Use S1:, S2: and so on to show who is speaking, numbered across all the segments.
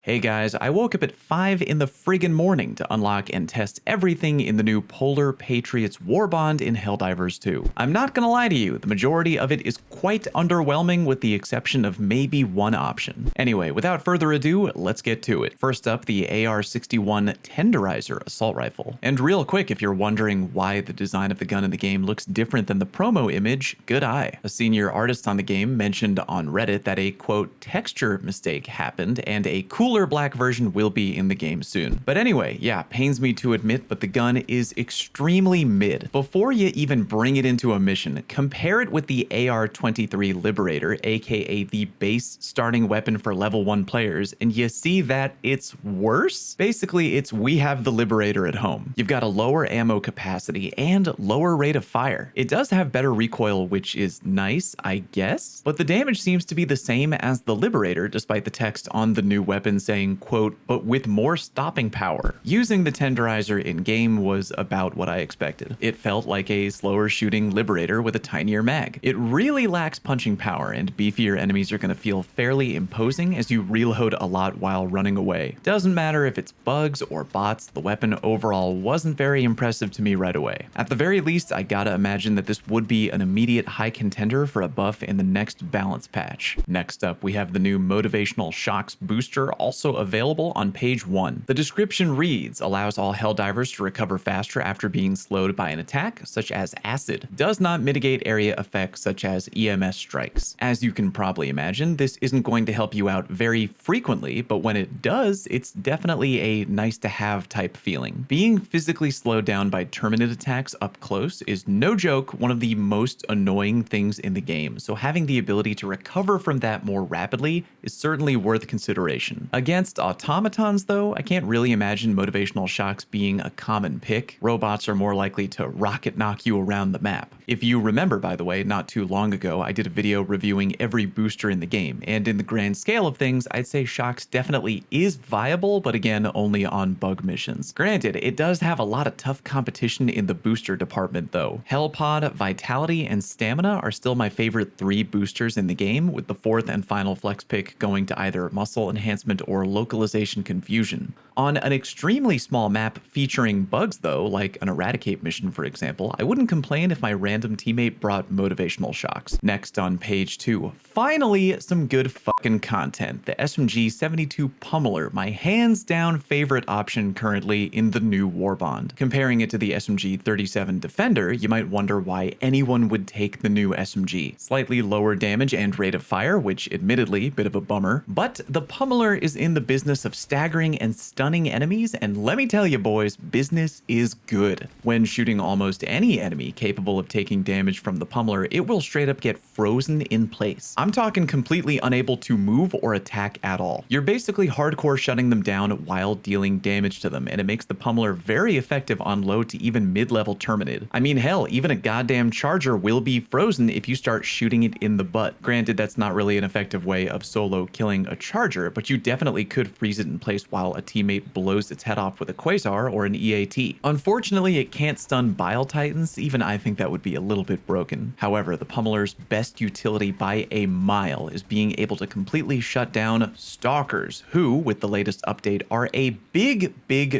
S1: Hey guys, I woke up at 5 in the friggin' morning to unlock and test everything in the new POLAR PATRIOTS Warbond in Helldivers 2. I'm not gonna lie to you, the majority of it is quite underwhelming with the exception of maybe one option. Anyway, without further ado, let's get to it. First up, the AR-61 Tenderizer assault rifle. And real quick, if you're wondering why the design of the gun in the game looks different than the promo image, good eye. A senior artist on the game mentioned on Reddit that a quote texture mistake happened and a cooler black version will be in the game soon. But anyway, yeah, pains me to admit, but the gun is extremely mid. Before you even bring it into a mission, compare it with the AR-23 Liberator, aka the base starting weapon for level 1 players, and you see that it's worse? Basically, it's we have the Liberator at home. You've got a lower ammo capacity and lower rate of fire. It does have better recoil, which is nice, I guess, but the damage seems to be the same as the Liberator, despite the text on the new weapon saying, quote, but with more stopping power. Using the Tenderizer in-game was about what I expected. It felt like a slower shooting Liberator with a tinier mag. It really lacks punching power, and beefier enemies are going to feel fairly imposing as you reload a lot while running away. Doesn't matter if it's bugs or bots, the weapon overall wasn't very impressive to me right away. At the very least, I gotta imagine that this would be an immediate high contender for a buff in the next balance patch. Next up, we have the new Motivational Shocks booster, also available on page 1. The description reads, allows all Helldivers to recover faster after being slowed by an attack, such as acid. Does not mitigate area effects such as EMS strikes. As you can probably imagine, this isn't going to help you out very frequently, but when it does, it's definitely a nice to have type feeling. Being physically slowed down by terminate attacks up close is no joke one of the most annoying things in the game, so having the ability to recover from that more rapidly is certainly worth consideration. Against automatons, though, I can't really imagine Motivational Shocks being a common pick. Robots are more likely to rocket knock you around the map. If you remember, by the way, not too long ago, I did a video reviewing every booster in the game, and in the grand scale of things, I'd say Shocks definitely is viable, but again, only on bug missions. Granted, it does have a lot of tough competition in the booster department, though. Hellpod, Vitality, and Stamina are still my favorite 3 boosters in the game, with the 4th and final flex pick going to either Muscle Enhancement or Localization Confusion. On an extremely small map featuring bugs though, like an Eradicate mission for example, I wouldn't complain if my random teammate brought Motivational Shocks. Next on page 2, finally some good fucking content. The SMG-72 Pummeler, my hands down favorite option currently in the new Warbond. Comparing it to the SMG-37 Defender, you might wonder why anyone would take the new SMG. Slightly lower damage and rate of fire, which admittedly, bit of a bummer, but the Pummeler is in the business of staggering and stunning enemies, and let me tell you boys, business is good. When shooting almost any enemy capable of taking damage from the Pummeler, it will straight up get frozen in place. I'm talking completely unable to move or attack at all. You're basically hardcore shutting them down while dealing damage to them, and it makes the Pummeler very effective on low to even mid-level Terminated. I mean, hell, even a goddamn charger will be frozen if you start shooting it in the butt. Granted, that's not really an effective way of solo killing a charger, but you definitely could freeze it in place while a teammate blows its head off with a Quasar or an EAT. Unfortunately, it can't stun Bile Titans, even I think that would be a little bit broken. However, the Pummeler's best utility by a mile is being able to completely shut down Stalkers, who, with the latest update, are a big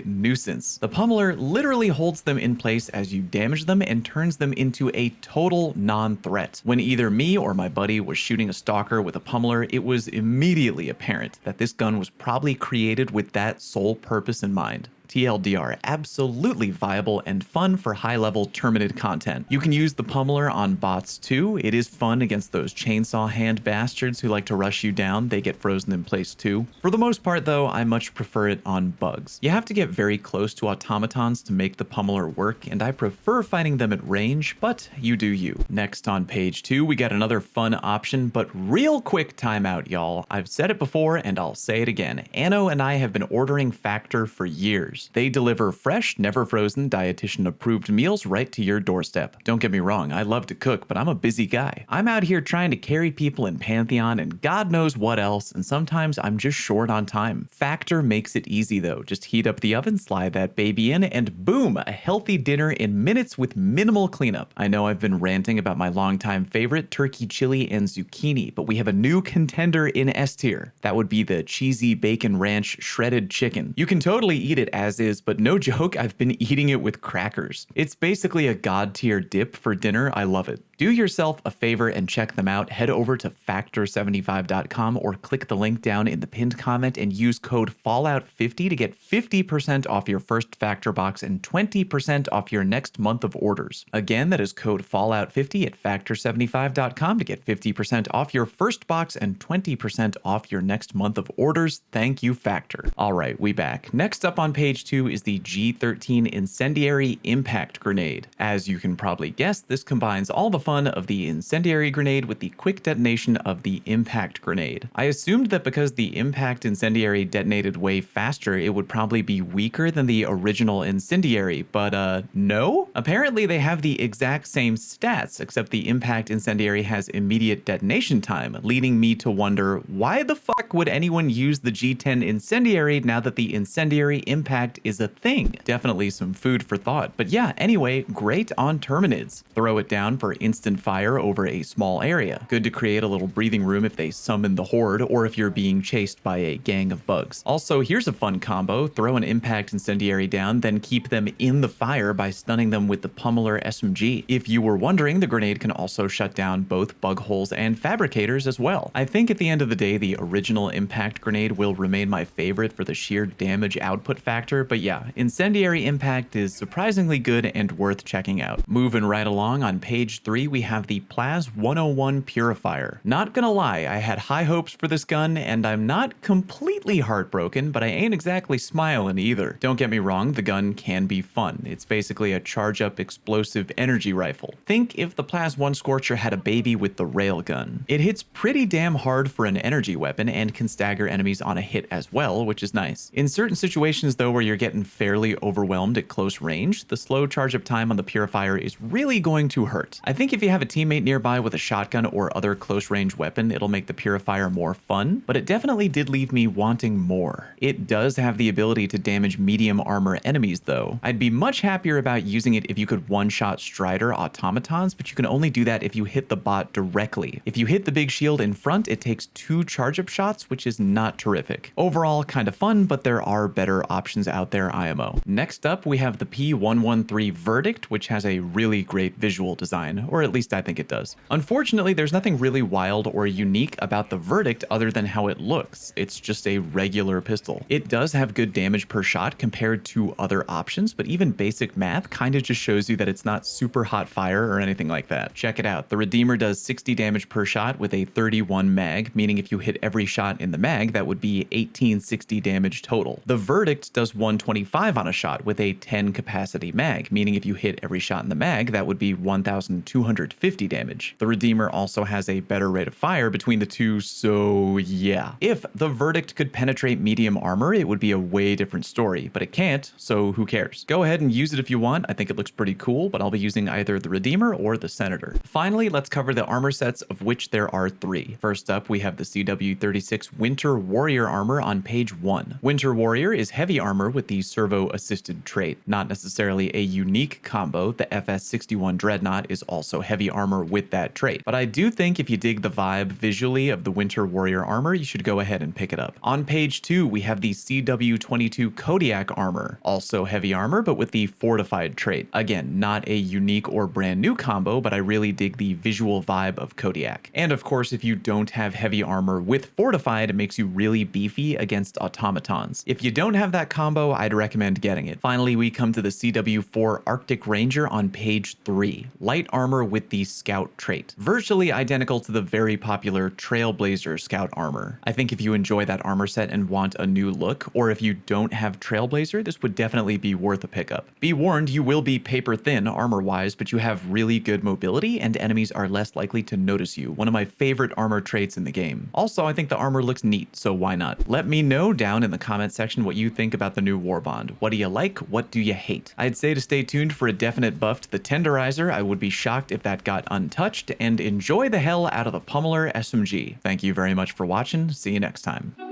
S1: nuisance. The Pummeler literally holds them in place as you damage them and turns them into a total non-threat. When either me or my buddy was shooting a Stalker with a Pummeler, it was immediately apparent that this gun was probably created with that sole purpose in mind. TLDR, absolutely viable and fun for high-level Terminated content. You can use the Pummeler on bots too. It is fun against those chainsaw hand bastards who like to rush you down. They get frozen in place too. For the most part though, I much prefer it on bugs. You have to get very close to automatons to make the Pummeler work, and I prefer fighting them at range, but you do you. Next on page 2, we got another fun option, but real quick timeout, y'all. I've said it before and I'll say it again. Anno and I have been ordering Factor for years. Helldivers. They deliver fresh, never frozen, dietitian approved meals right to your doorstep. Don't get me wrong, I love to cook, but I'm a busy guy. I'm out here trying to carry people in Pantheon and God knows what else, and sometimes I'm just short on time. Factor makes it easy though. Just heat up the oven, slide that baby in, and boom, a healthy dinner in minutes with minimal cleanup. I know I've been ranting about my longtime favorite, turkey chili and zucchini, but we have a new contender in S tier. That would be the cheesy bacon ranch shredded chicken. You can totally eat it as is, but no joke, I've been eating it with crackers. It's basically a god tier dip for dinner. I love it. Do yourself a favor and check them out. Head over to factor75.com or click the link down in the pinned comment and use code Fallout50 to get 50% off your first Factor box and 20% off your next month of orders. Again, that is code Fallout50 at factor75.com to get 50% off your first box and 20% off your next month of orders. Thank you, Factor. All right, we back. Next up on page 2 is the G13 Incendiary Impact Grenade. As you can probably guess, this combines all the fun of the incendiary grenade with the quick detonation of the impact grenade. I assumed that because the impact incendiary detonated way faster, it would probably be weaker than the original incendiary, but no? Apparently they have the exact same stats, except the impact incendiary has immediate detonation time, leading me to wonder, why the fuck would anyone use the G10 incendiary now that the incendiary impact is a thing? Definitely some food for thought. But yeah, anyway, great on Terminids. Throw it down for instant fire over a small area. Good to create a little breathing room if they summon the horde or if you're being chased by a gang of bugs. Also, here's a fun combo. Throw an impact incendiary down, then keep them in the fire by stunning them with the Pummeler SMG. If you were wondering, the grenade can also shut down both bug holes and fabricators as well. I think at the end of the day, the original impact grenade will remain my favorite for the sheer damage output factor, but yeah, incendiary impact is surprisingly good and worth checking out. Moving right along on page 3, we have the Plas-101 Purifier. Not gonna lie, I had high hopes for this gun, and I'm not completely heartbroken, but I ain't exactly smiling either. Don't get me wrong, the gun can be fun. It's basically a charge-up explosive energy rifle. Think if the Plas-1 Scorcher had a baby with the railgun. It hits pretty damn hard for an energy weapon and can stagger enemies on a hit as well, which is nice. In certain situations though where you're getting fairly overwhelmed at close range, the slow charge-up time on the Purifier is really going to hurt. I think if you have a teammate nearby with a shotgun or other close range weapon, it'll make the Purifier more fun, but it definitely did leave me wanting more. It does have the ability to damage medium armor enemies though. I'd be much happier about using it if you could one-shot Strider automatons, but you can only do that if you hit the bot directly. If you hit the big shield in front, it takes 2 charge-up shots, which is not terrific. Overall, kind of fun, but there are better options out there, IMO. Next up, we have the P113 Verdict, which has a really great visual design, or at least I think it does. Unfortunately, there's nothing really wild or unique about the Verdict other than how it looks. It's just a regular pistol. It does have good damage per shot compared to other options, but even basic math kind of just shows you that it's not super hot fire or anything like that. Check it out. The Redeemer does 60 damage per shot with a 31 mag, meaning if you hit every shot in the mag, that would be 1860 damage total. The Verdict does 125 on a shot with a 10 capacity mag, meaning if you hit every shot in the mag, that would be 1250 damage. The Redeemer also has a better rate of fire between the two, so yeah. If the Verdict could penetrate medium armor, it would be a way different story, but it can't, so who cares? Go ahead and use it if you want. I think it looks pretty cool, but I'll be using either the Redeemer or the Senator. Finally, let's cover the armor sets, of which there are 3. First up, we have the CW36 Winter Warrior armor on page 1. Winter Warrior is heavy armor with the servo-assisted trait. Not necessarily a unique combo, the FS61 Dreadnought is also heavy armor with that trait, but I do think if you dig the vibe visually of the Winter Warrior armor, you should go ahead and pick it up. On page 2, we have the CW22 Kodiak armor, also heavy armor, but with the fortified trait. Again, not a unique or brand new combo, but I really dig the visual vibe of Kodiak. And of course, if you don't have heavy armor with fortified, it makes you really beefy against automatons. If you don't have that combo, I'd recommend getting it. Finally, we come to the CW4 Arctic Ranger on page 3. Light armor with the Scout trait, virtually identical to the very popular Trailblazer Scout armor. I think if you enjoy that armor set and want a new look, or if you don't have Trailblazer, this would definitely be worth a pickup. Be warned, you will be paper thin armor-wise, but you have really good mobility and enemies are less likely to notice you. One of my favorite armor traits in the game. Also, I think the armor looks neat, so why not? Let me know down in the comment section what you think about the new Warbond. What do you like? What do you hate? I'd say to stay tuned for a definite buff to the Tenderizer. I would be shocked if that got untouched, and enjoy the hell out of the Pummeler SMG. Thank you very much for watching. See you next time.